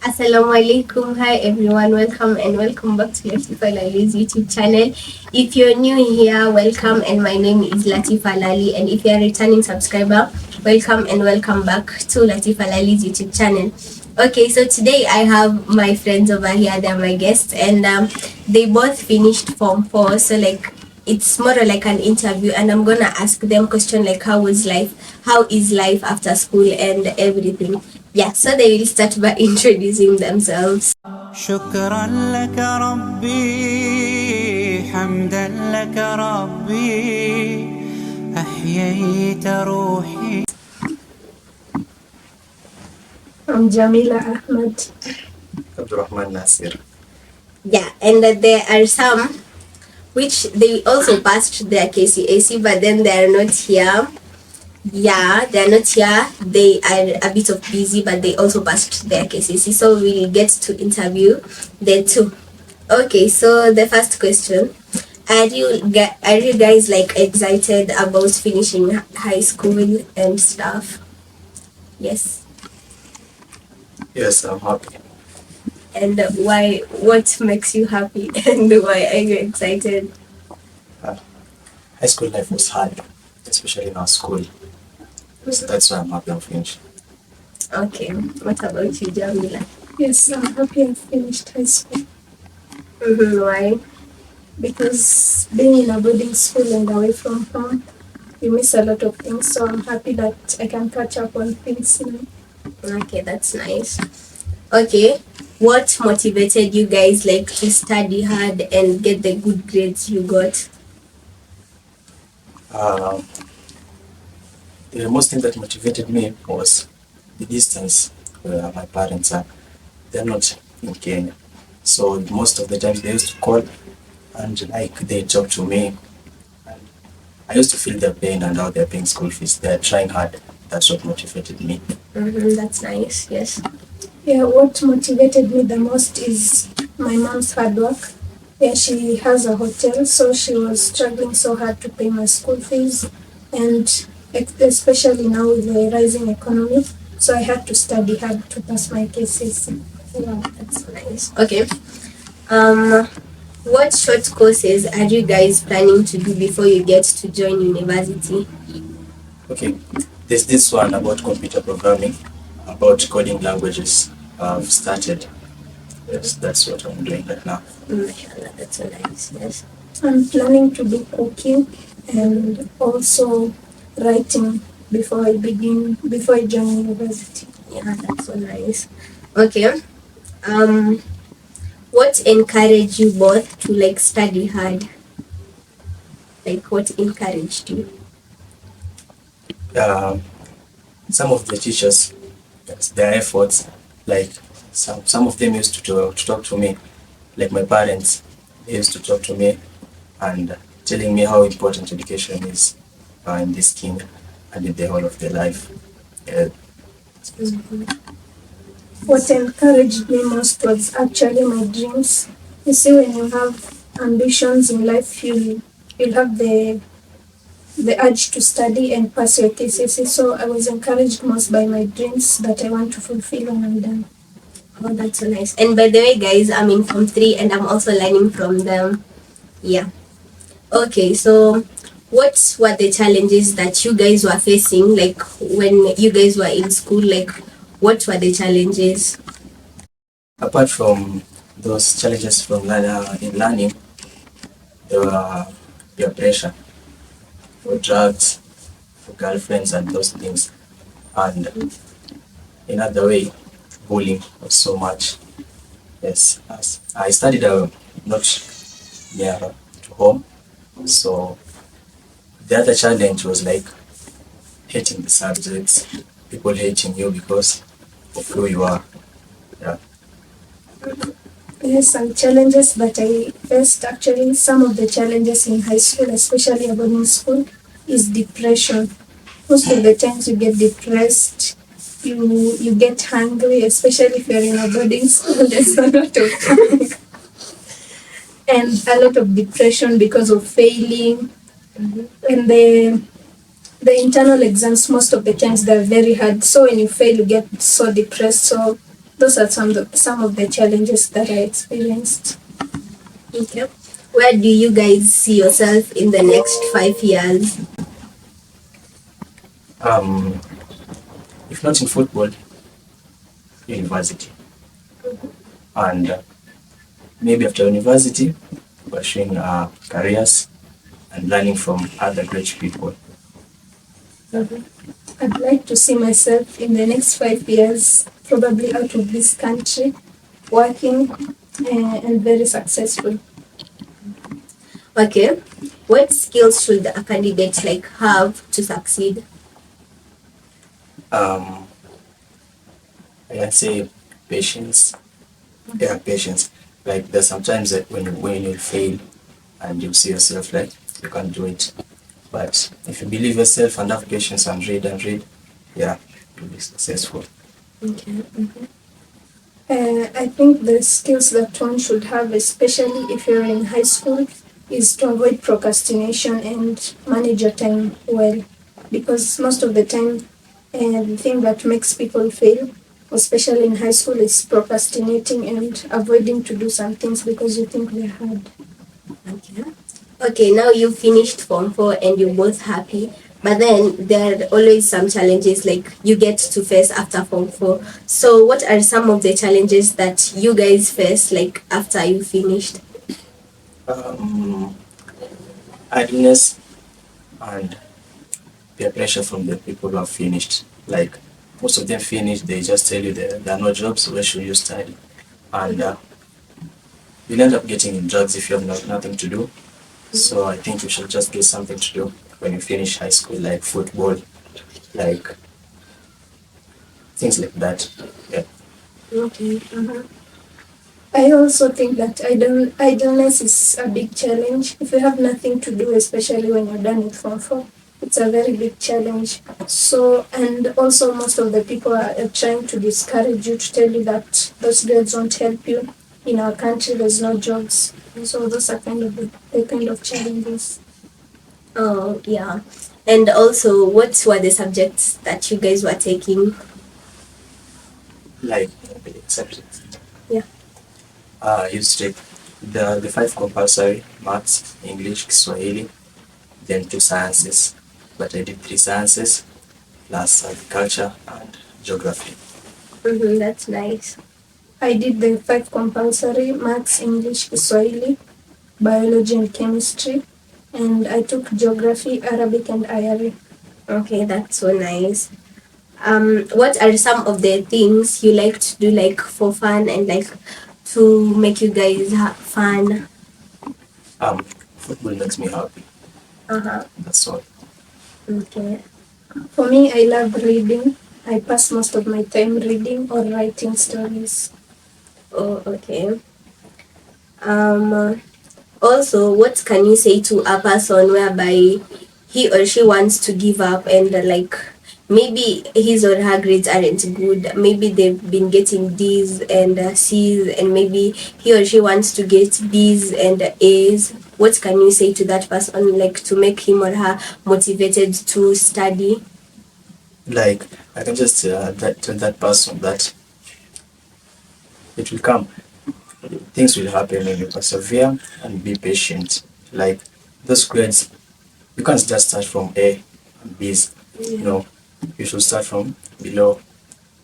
Assalamu alaikum. Hi everyone. Welcome back to Latifa Lali's YouTube channel. If you're new here, welcome, and my name is Latifa Lali. And if you're a returning subscriber, welcome back to Latifa Lali's YouTube channel. Okay, so today I have my friends over here. They're my guests, and they both finished Form 4. So it's more like an interview, and I'm gonna ask them question like how is life after school and everything. Yeah, so they will start by introducing themselves. شكرا لك ربي حمدا لك ربي أحييت روحي. I'm Jamila Ahmed. Abdurrahman Nasir. Yeah, and there are some which they also passed their KCAC, but then they are not here. Yeah, they're not here. They are a bit of busy, but they also passed their KCC, so we'll get to interview them too. Okay, so the first question: are you guys like excited about finishing high school and stuff? Yes. Yes, I'm happy. And why? What makes you happy, and why are you excited? High school life was hard, especially in our school. So that's why I'm happy I'm finished. Okay. What about you, Jamila? Yes, I'm happy I finished high school Why? because being in a boarding school and away from home, you miss a lot of things. So I'm happy that I can catch up on things now. Okay, that's nice. Okay, what motivated you guys like to study hard and get the good grades you got? The most thing that motivated me was the distance where my parents are. They're not in Kenya. So most of the times they used to call and they talk to me. And I used to feel their pain and how they're paying school fees. They're trying hard. That's what motivated me. That's nice. Yes. Yeah, what motivated me the most is my mom's hard work. Yeah, she has a hotel, so she was struggling so hard to pay my school fees, and especially now with the rising economy, so I had to study hard to pass my KCSE. Yeah, that's nice. Okay. What short courses are you guys planning to do before you get to join university? Okay, there's this one about computer programming, about coding languages. I've started. Yes, that's what I'm doing right now. Mashallah, that's so nice. Yes. I'm planning to do cooking and also writing before I join university. Yeah, that's so nice. Okay. What encouraged you both to like study hard? Like what encouraged you? Some of the teachers, yes, their efforts, like some of them used to talk to me, like my parents, they used to talk to me and telling me how important education is in this kingdom and in the whole of their life. Yeah. What encouraged me most was actually my dreams. You see, when you have ambitions in life, you'll have the urge to study and pass your KCSE. So I was encouraged most by my dreams that I want to fulfill when I'm done. Oh, that's so nice. And by the way, guys, I'm in Form 3 and I'm also learning from them. Yeah. Okay, so what were the challenges that you guys were facing, like when you guys were in school? Like, what were the challenges? Apart from those challenges from learning, there were peer pressure for drugs, for girlfriends and those things. And in other way, bullying was so much. Yes, as I studied not near to home, so the other challenge was like hating the subjects, people hating you because of who you are. Yeah. Yes, some challenges that I faced. Actually, some of the challenges in high school, especially a boarding school, is depression. Most of the times you get depressed, you get hungry, especially if you're in a boarding school. There's a lot of hunger and a lot of depression because of failing. And the internal exams, most of the times they're very hard. So when you fail, you get so depressed. So those are some of the challenges that I experienced. Okay. Where do you guys see yourself in the next 5 years? Um, if not in football, university. And maybe after university, pursuing careers and learning from other great people. I'd like to see myself in the next 5 years, probably out of this country, working and very successful. Okay. What skills should a candidate like have to succeed? Um, I can say patience. Yeah, patience. Like there's sometimes that when you fail and you see yourself like you can't do it. But if you believe yourself and have patience and read, yeah, you'll be successful. Okay. I think the skills that one should have, especially if you're in high school, is to avoid procrastination and manage your time well. Because most of the time, the thing that makes people fail, especially in high school, is procrastinating and avoiding to do some things because you think they're hard. Okay. Okay, now you finished Form 4 and you're both happy. But then there are always some challenges like you get to face after Form 4. So what are some of the challenges that you guys face like after you finished? Um, idleness and peer pressure from the people who have finished. Like most of them finished, they just tell you there are no jobs, so where should you study? And you'll end up getting in drugs if you have nothing to do. So I think you should just get something to do when you finish high school, like football, like things like that. Yeah. Okay. I also think that idleness is a big challenge. If you have nothing to do, especially when you're done with Form 4, it's a very big challenge. So, and also most of the people are trying to discourage you, to tell you that those grades won't help you. In our country, there's no jobs. So those are kind of the kind of challenges. Oh, yeah. And also, what were the subjects that you guys were taking? Like subjects. Yeah. I used to take the five compulsory: maths, English, Kiswahili, then two sciences. But I did three sciences plus agriculture and geography. That's nice. I did the 5 compulsory: maths, English, Kiswahili, biology and chemistry, and I took geography, Arabic and IRA. Okay, that's so nice. What are some of the things you like to do like for fun and like to make you guys have fun? Football makes me happy. That's all. Okay. For me, I love reading. I pass most of my time reading or writing stories. Oh, okay. Also, what can you say to a person whereby he or she wants to give up and like maybe his or her grades aren't good, maybe they've been getting D's and C's, and maybe he or she wants to get B's and A's? What can you say to that person like to make him or her motivated to study? Like I can just tell that person that it will come. Things will happen when you persevere and be patient. Like those grades, you can't just start from A and B's. No, you should start from below.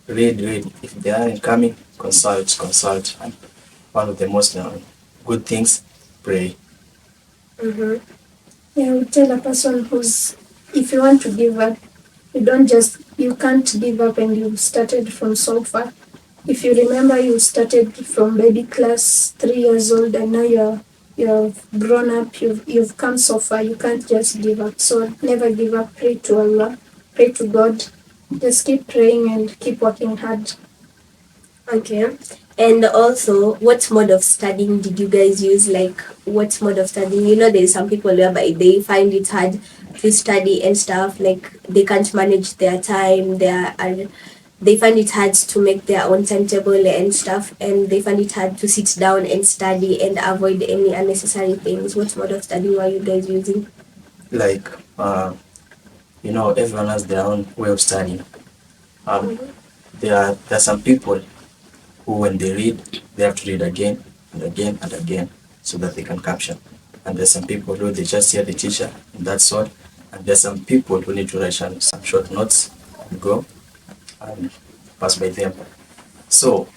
Read. If they aren't coming, consult. And one of the most good things, pray. Yeah, I would tell a person who's, if you want to give up, you can't give up and you started from so far. If you remember, you started from baby class, 3 years old, and now you've grown up, you've come so far, you can't just give up. So never give up, pray to Allah, pray to God, just keep praying and keep working hard. Okay. And also, what mode of studying did you guys use? Like, what mode of studying? You know, there's some people whereby they find it hard to study and stuff. Like, they can't manage their time. They find it hard to make their own timetable and stuff. And they find it hard to sit down and study and avoid any unnecessary things. What mode of studying were you guys using? Like everyone has their own way of studying. There are some people who when they read, they have to read again and again and again so that they can capture. And there's some people who they just hear the teacher and that's all. And there's some people who need to write some short notes and go and pass by them. So,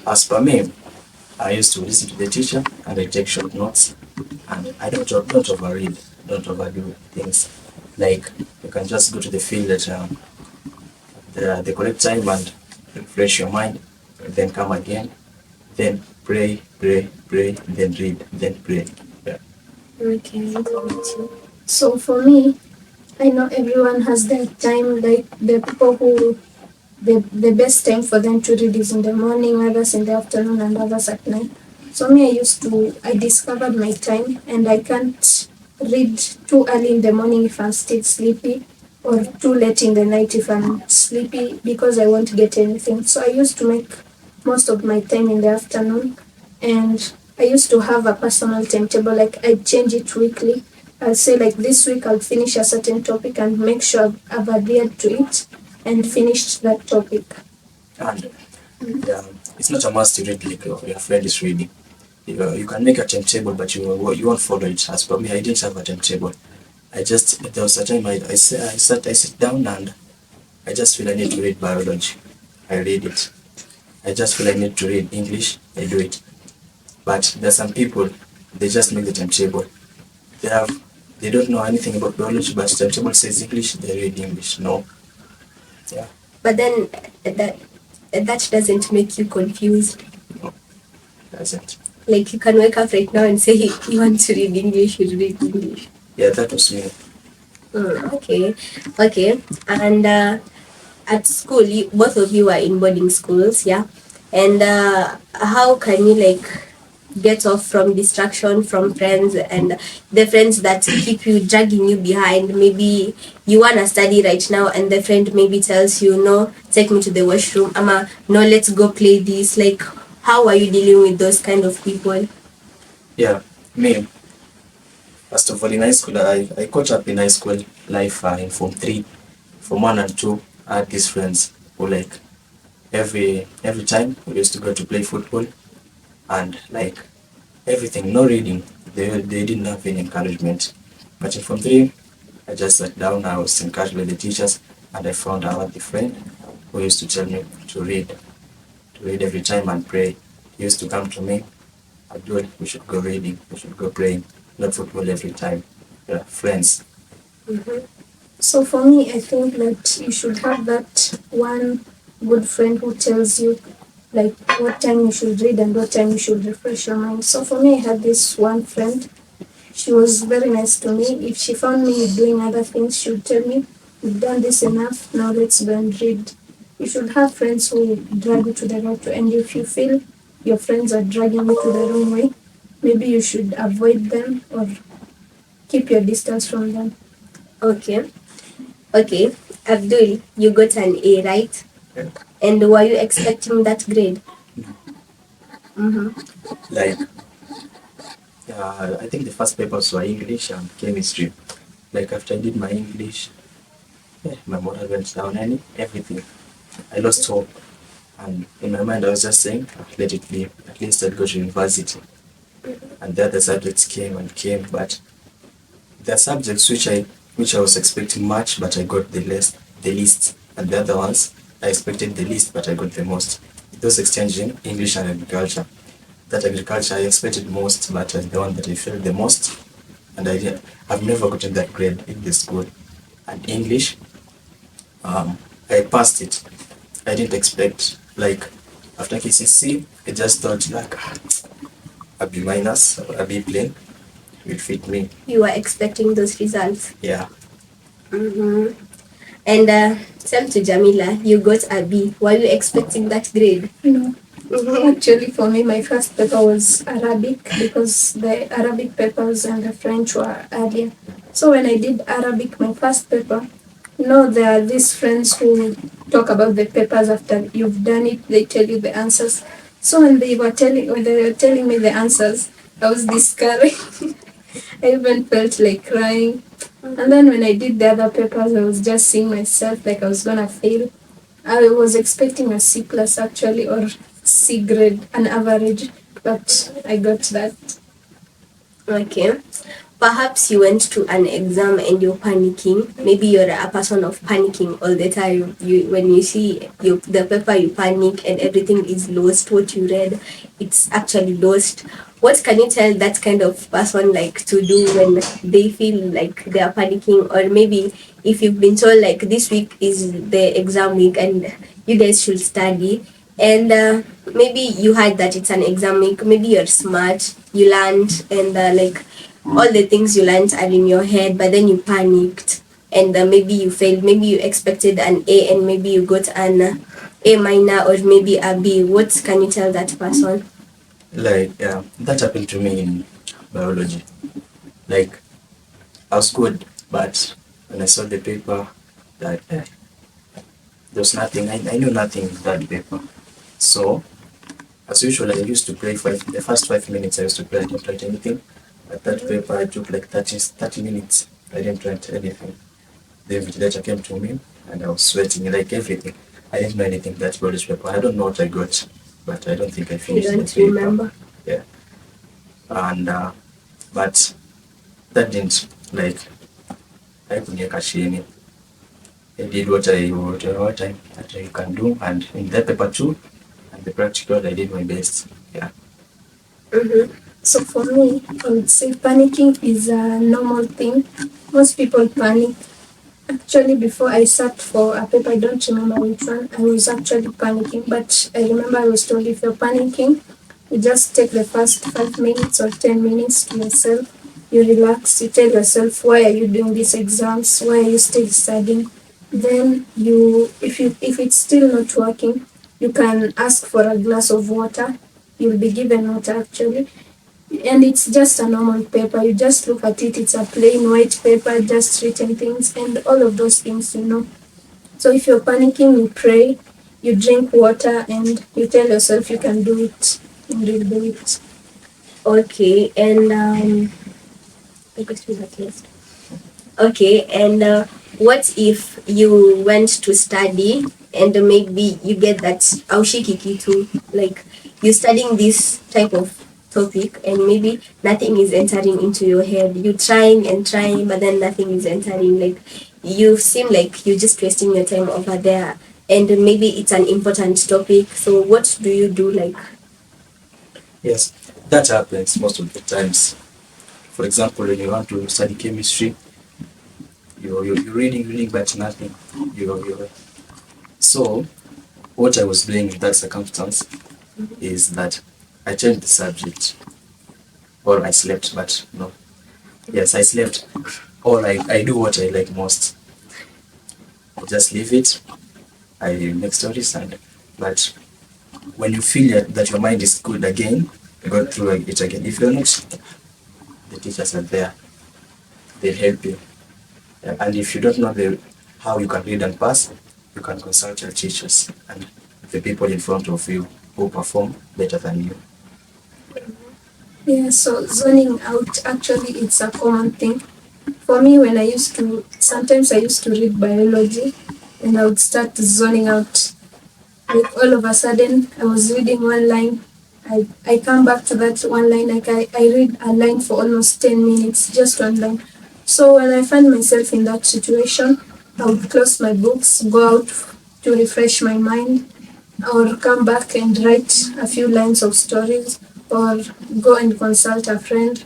as per me, I used to listen to the teacher and I take short notes, and I don't overread, don't overdo things. Like you can just go to the field at the correct time and refresh your mind, then come again, then pray, then read, then pray. Yeah. Okay, got you. So for me, I know everyone has their time, like the people who the best time for them to read is in the morning, others in the afternoon, and others at night. So me, I discovered my time, and I can't read too early in the morning if I'm still sleepy, or too late in the night if I'm sleepy, because I won't get anything. So I used to make most of my time in the afternoon, and I used to have a personal timetable, like I change it weekly. I'll say like this week I'll finish a certain topic and make sure I've adhered to it and finished that topic. And it's not a must to read like your friend is reading. You can make a timetable, but you won't follow it. As for me, I didn't have a timetable. There was a time I sit down and I just feel I need to read biology. I read it. I just feel I need to read English. I do it. But there's some people, they just make the timetable. They don't know anything about biology, but timetable says English, they read English. No. Yeah. But then that doesn't make you confused. No. Doesn't. Like you can wake up right now and say you want to read English, you read English. Yeah, that was me. Okay. And at school, both of you are in boarding schools, yeah? And how can you like get off from distraction from friends and the friends that keep you dragging you behind? Maybe you want to study right now and the friend maybe tells you, no, take me to the washroom, ama, no, let's go play this. Like, how are you dealing with those kind of people? Yeah, me. First of all, in high school, I caught up in high school life in Form 3. Form 1 and 2, I had these friends who like every time we used to go to play football and like everything, no reading. They didn't have any encouragement. But in Form 3, I just sat down, I was encouraged by the teachers, and I found out the friend who used to tell me to read every time and pray. He used to come to me, Abdul, we should go reading, we should go praying, not football every time. Yeah, friends. Mm-hmm. So for me, I think that you should have that one good friend who tells you like what time you should read and what time you should refresh your mind. So for me, I had this one friend. She was very nice to me. If she found me doing other things, she would tell me, "You've done this enough, now let's go and read." You should have friends who drag you to the right way, and if you feel your friends are dragging you to the wrong way, maybe you should avoid them or keep your distance from them. Okay. Abdul, you got an A, right? Yeah. And were you expecting that grade? Mm-hmm. Like, I think the first papers were English and chemistry. Like after I did my English, my moral went down and everything. I lost hope. And in my mind, I was just saying, let it be. At least I'd go to university. And the other subjects came, but there are subjects which I was expecting much, but I got the least. And the other ones, I expected the least, but I got the most. Those exchanging English and agriculture. That agriculture I expected most, but the one that I failed the most. And I've never gotten that grade in the school. And English, I passed it. I didn't expect, like, after KCC, I just thought, like, a B minus or a B plain will fit me. You were expecting those results. Yeah. Mm-hmm. And same to Jamila, you got a B. Were you expecting that grade? No. Actually, for me, my first paper was Arabic because the Arabic papers and the French were earlier. So when I did Arabic, my first paper, there are these friends who talk about the papers after you've done it. They tell you the answers. So when they were telling me the answers, I was discouraged. I even felt like crying. And then when I did the other papers, I was just seeing myself like I was gonna fail. I was expecting a C plus actually, or C grade, an average, but I got that. Okay. Perhaps you went to an exam and you're panicking. Maybe you're a person of panicking all the time. When you see the paper, you panic and everything is lost. What you read, it's actually lost. What can you tell that kind of person like to do when they feel like they are panicking? Or maybe if you've been told like this week is the exam week and you guys should study, and maybe you heard that it's an exam week, maybe you're smart, you learned, and like all the things you learned are in your head, but then you panicked and maybe you failed. Maybe you expected an A and maybe you got an A minor or maybe a B. What can you tell that person? Like, yeah, that happened to me in biology. Like, I was good, but when I saw the paper, that there was nothing. I knew nothing in that paper. So, as usual, I used to play the first 5 minutes. I used to play. I didn't write anything. But that paper, I took like 30 minutes. I didn't write anything. The invigilator came to me, and I was sweating like everything. I didn't know anything that biology paper. I don't know what I got, but I don't think I You finished the don't paper. remember? Yeah, and but that didn't like haikuniweka chini. I did what I can do, and in that paper too, and the practical, I did my best. Yeah. Mm-hmm. So for me, I would say panicking is a normal thing. Most people panic. Actually, before I sat for a paper, I don't remember which one, I was actually panicking. But I remember I was told if you're panicking, you just take the first 5 minutes or 10 minutes to yourself. You relax, you tell yourself, why are you doing these exams? Why are you still studying? Then if it's still not working, you can ask for a glass of water. You'll be given water actually, and it's just a normal paper. You just look at it, it's a plain white paper, just written things and all of those things. So if you're panicking, you pray, you drink water, and you tell yourself you can do it, and you'll do it. Okay, and I guess we have list. Okay, and what if you went to study and maybe you get that aushiki kitu, like you're studying this type of topic and maybe nothing is entering into your head. You're trying and trying, but then nothing is entering. Like you seem like you're just wasting your time over there, and maybe it's an important topic. So what do you do? Like, Yes, that happens most of the times. For example, when you want to study chemistry, you're reading, but nothing. You So, what I was doing in that circumstance is that I changed the subject, or I slept, but no. Yes, I slept, or I do what I like most. I just leave it, I make stories, but when you feel that your mind is good again, go through it again. If you're not, the teachers are there, they'll help you. And if you don't know how you can read and pass, you can consult your teachers and the people in front of you who perform better than you. Yeah, so zoning out, actually, it's a common thing. For me, sometimes I used to read biology and I would start zoning out. Like all of a sudden, I was reading one line. I come back to that one line, like I read a line for almost 10 minutes, just one line. So when I find myself in that situation, I would close my books, go out to refresh my mind, or come back and write a few lines of stories, or go and consult a friend.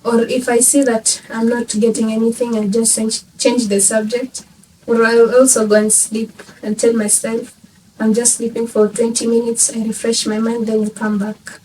Or if I see that I'm not getting anything, I just change the subject. Or I'll also go and sleep and tell myself, I'm just sleeping for 20 minutes, I refresh my mind, then you come back.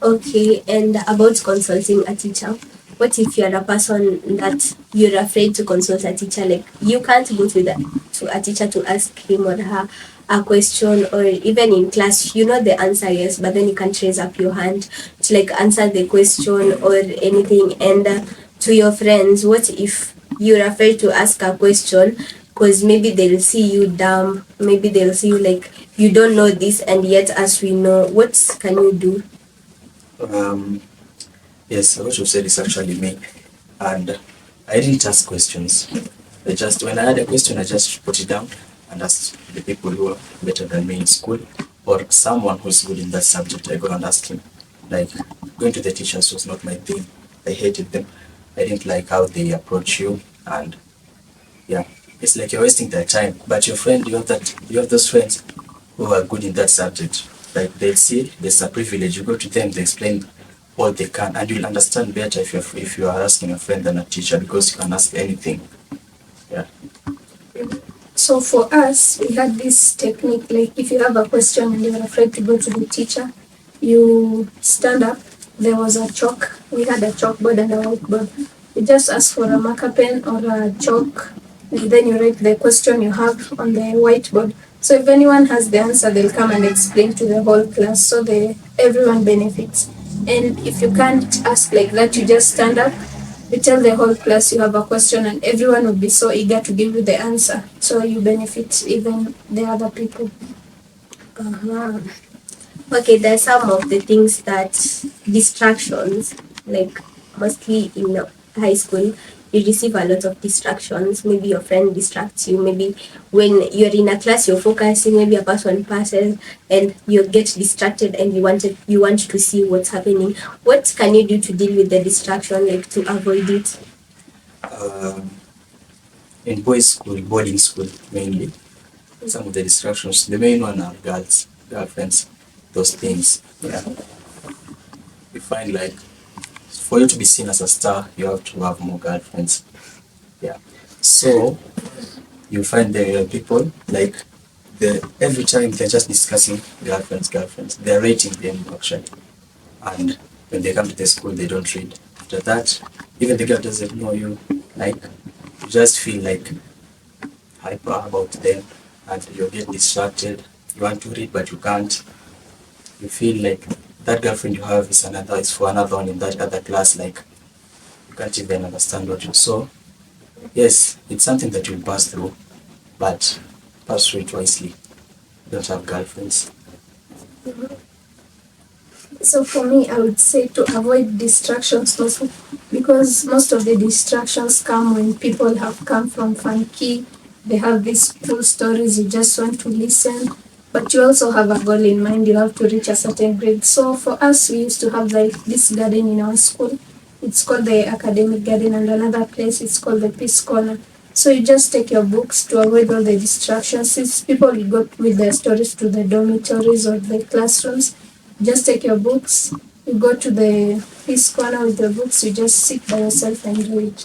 okay, and about consulting a teacher, what if you're a person that you're afraid to consult a teacher? Like you can't go to a teacher to ask him or her a question, or even in class, you know the answer, yes, but then you can't raise up your hand to like answer the question or anything. And to your friends, what if you're afraid to ask a question because maybe they'll see you dumb, maybe they'll see you like you don't know this, and yet as we know, what can you do? Yes, what you said is actually me. And I didn't ask questions. When I had a question, I just put it down and asked the people who are better than me in school or someone who's good in that subject, I go and ask him. Like, going to the teachers was not my thing. I hated them. I didn't like how they approach you, and yeah, it's like you're wasting their time. But your friend, you have those friends who are good in that subject. Like they see there's a privilege. You go to them, they explain all they can, and you'll understand better if you are asking a friend than a teacher, because you can ask anything. Yeah. So for us, we had this technique, like if you have a question and you're afraid to go to the teacher, you stand up. There was a chalk. We had a chalkboard and a whiteboard. You just ask for a marker pen or a chalk, and then you write the question you have on the whiteboard. So if anyone has the answer, they'll come and explain to the whole class, so everyone benefits. And if you can't ask like that, you just stand up, you tell the whole class you have a question, and everyone will be so eager to give you the answer. So you benefit even the other people. Uh-huh. Okay, there's some of the things that distractions, like mostly in high school, you receive a lot of distractions. Maybe your friend distracts you. Maybe when you're in a class, you're focusing. Maybe a person passes and you get distracted, and you want to see what's happening. What can you do to deal with the distraction, like to avoid it? In boys' school, boarding school mainly, some of the distractions, the main one are girlfriends, those things. Yeah. You find like for you to be seen as a star, you have to have more girlfriends. Yeah. So you find there are people like every time they're just discussing girlfriends. They're rating them actually. And when they come to the school, they don't read. After that, even the girl doesn't know you. Like you just feel like hyper about them, and you get distracted. You want to read but you can't. You feel like that girlfriend you have is for another one in that other class. Like you can't even understand what you saw. Yes, it's something that you'll pass through, but pass through it wisely. Don't have girlfriends. So for me, I would say to avoid distractions also, because most of the distractions come when people have come from funky. They have these cool stories, you just want to listen, but you also have a goal in mind. You have to reach a certain grade. So for us, we used to have like this garden in our school. It's called the academic garden, and another place it's called the peace corner. So you just take your books to avoid all the distractions. Since people will go with their stories to the dormitories or the classrooms, just take your books, you go to the peace corner with the books, you just sit by yourself and read.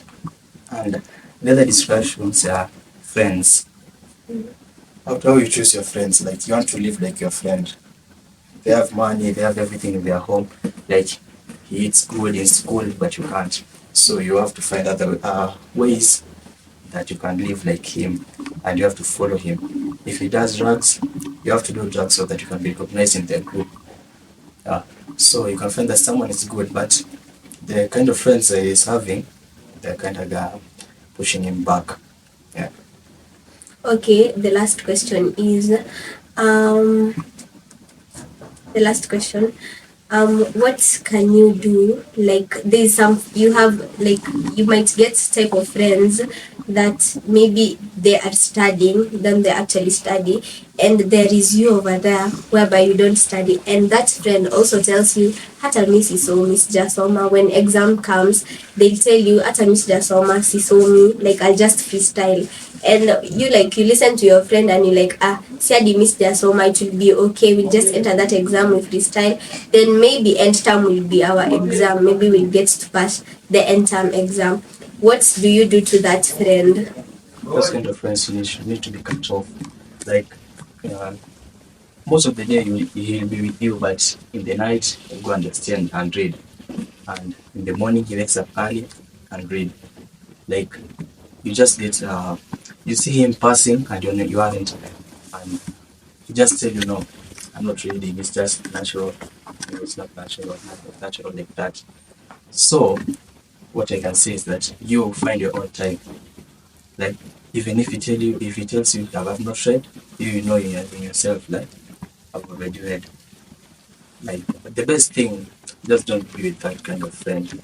And the other distractions are friends. How you choose your friends? Like you want to live like your friend. They have money, they have everything in their home. Like he eats good in school, but you can't. So you have to find other ways that you can live like him, and you have to follow him. If he does drugs, you have to do drugs so that you can be recognized in their group. So you can find that someone is good, but the kind of friends that he's having, they're kind of pushing him back. Yeah. Okay, the last question is, what can you do? Like there's some you have, like you might get type of friends that maybe they are studying, then they actually study, and there is you over there whereby you don't study, and that friend also tells you, hata mi sisomi sijasoma. When exam comes, they'll tell you, hata mi sijasoma sisomi, like I'll just freestyle. And you listen to your friend and you're like, si hadi mi sijasoma, it will be okay, we'll just enter that exam with freestyle, then maybe end term will be our exam, maybe we'll get to pass the end term exam. What do you do to that friend? Those kind of friends you need to be cut off. Like most of the day he'll be with you, but in the night he'll go understand and read, and in the morning he wakes up early and read. Like you just get you see him passing and you aren't, and he just tell you, no, I'm not reading, it's just natural. No, it's not natural, not natural like that. So what I can say is that you find your own time. Like even if he tells you that I've not read, you know in yourself like I've already read. Like but the best thing, just don't be with that kind of friend.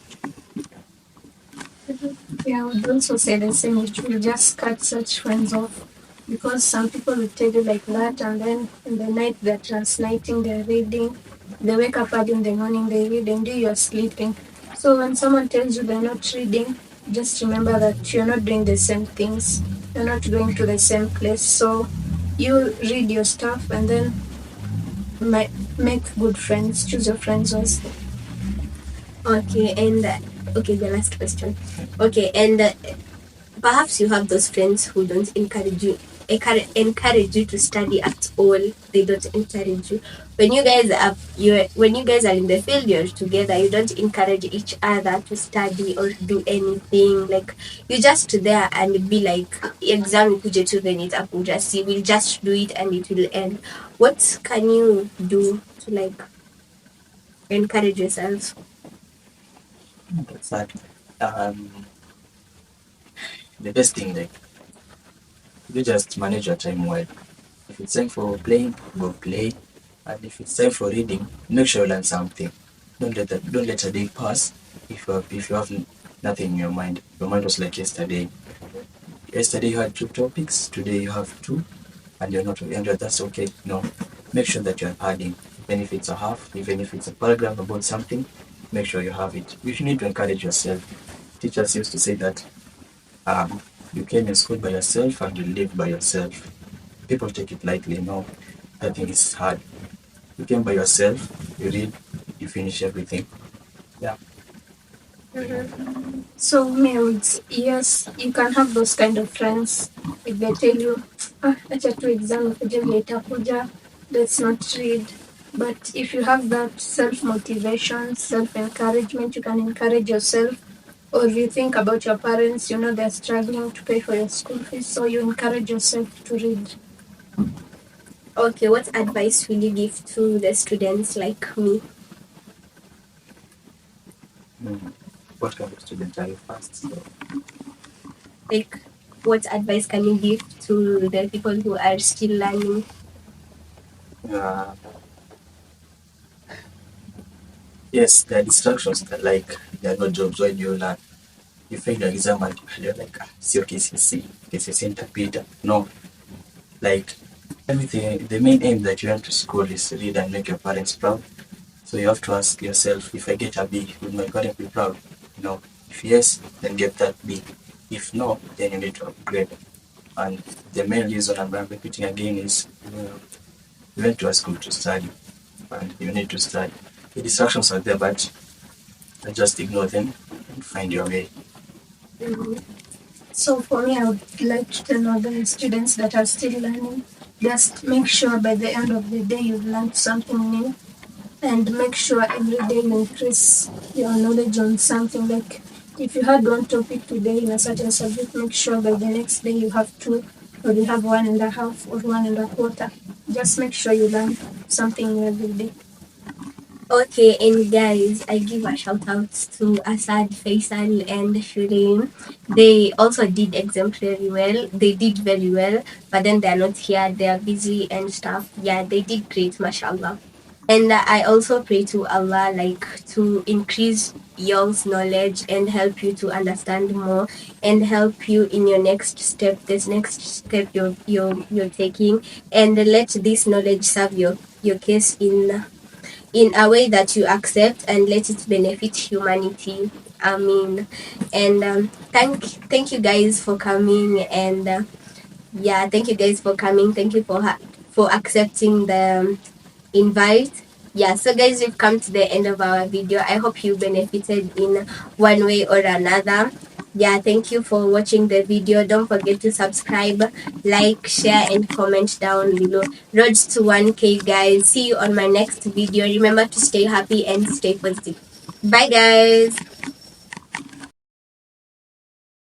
Yeah, I would also say the same. You should just cut such friends off, because some people will tell you like that, and then in the night they're translating, they're reading, they wake up early in the morning, they read, and you're sleeping. So when someone tells you they're not reading, just remember that you're not doing the same things, you're not going to the same place. So you read your stuff and then make good friends, choose your friends wisely. Okay, and okay, the last question. Okay, and perhaps you have those friends who don't encourage you to study at all. They don't encourage you when you guys are in the field, you're together. You don't encourage each other to study or do anything. Like you just there and be like, exam ikuje tu then itakuja. See, we'll just do it and it will end. What can you do to like encourage yourself? That's that. The best thing, like, you just manage your time well. If it's time for playing, go play. And if it's time for reading, make sure you learn something. Don't let a day pass if you have nothing in your mind. Your mind was like yesterday. Yesterday you had 2 topics, today you have 2, and you're not and that's okay. No. Make sure that you're adding. Even if it's a half, even if it's a paragraph about something, make sure you have it. You need to encourage yourself. Teachers used to say that you came in school by yourself and you live by yourself. People take it lightly. No, I think it's hard. You came by yourself, you read, you finish everything. Yeah. So means yes, you can have those kind of friends if they tell you, acha tu exam kuja itakuja, let's not read. But if you have that self-motivation, self-encouragement, you can encourage yourself. Or if you think about your parents, you know they're struggling to pay for your school fees, so you encourage yourself to read. Okay, what advice will you give to the students like me? What kind of student are you first? So, Like, what advice can you give to the people who are still learning? yes, there are distractions that like there are no jobs when you learn. You fail your exam and you're like, see your KCC interpreter. No, like everything, the main aim that you went to school is to read and make your parents proud. So you have to ask yourself, if I get a B, will my parents be proud? No. If yes, then get that B. If no, then you need to upgrade. And the main reason I'm repeating again is you went to a school to study, and you need to study. The distractions are there, but just ignore them and find your way. So for me, I would like to tell all the students that are still learning, just make sure by the end of the day you've learned something new, and make sure every day you increase your knowledge on something. Like if you had one topic today in a certain subject, make sure by the next day you have 2, or you have 1.5 or 1.25. Just make sure you learn something new every day. Okay, and guys, I give a shout out to Asad, Faisal, and Shireen. They also did exemplary well. They did very well, but then they're not here. They are busy and stuff. Yeah, they did great, mashallah. And I also pray to Allah, like, to increase y'all's knowledge and help you to understand more and help you in your next step, this next step you're taking, and let this knowledge serve your case in a way that you accept and let it benefit humanity. I mean, and thank you guys for coming, and yeah, thank you guys for coming. Thank you for accepting the invite. Yeah, so guys, we've come to the end of our video. I hope you benefited in one way or another. Yeah, thank you for watching the video. Don't forget to subscribe, like, share, and comment down below. Roads to 1K, guys. See you on my next video. Remember to stay happy and stay positive. Bye, guys.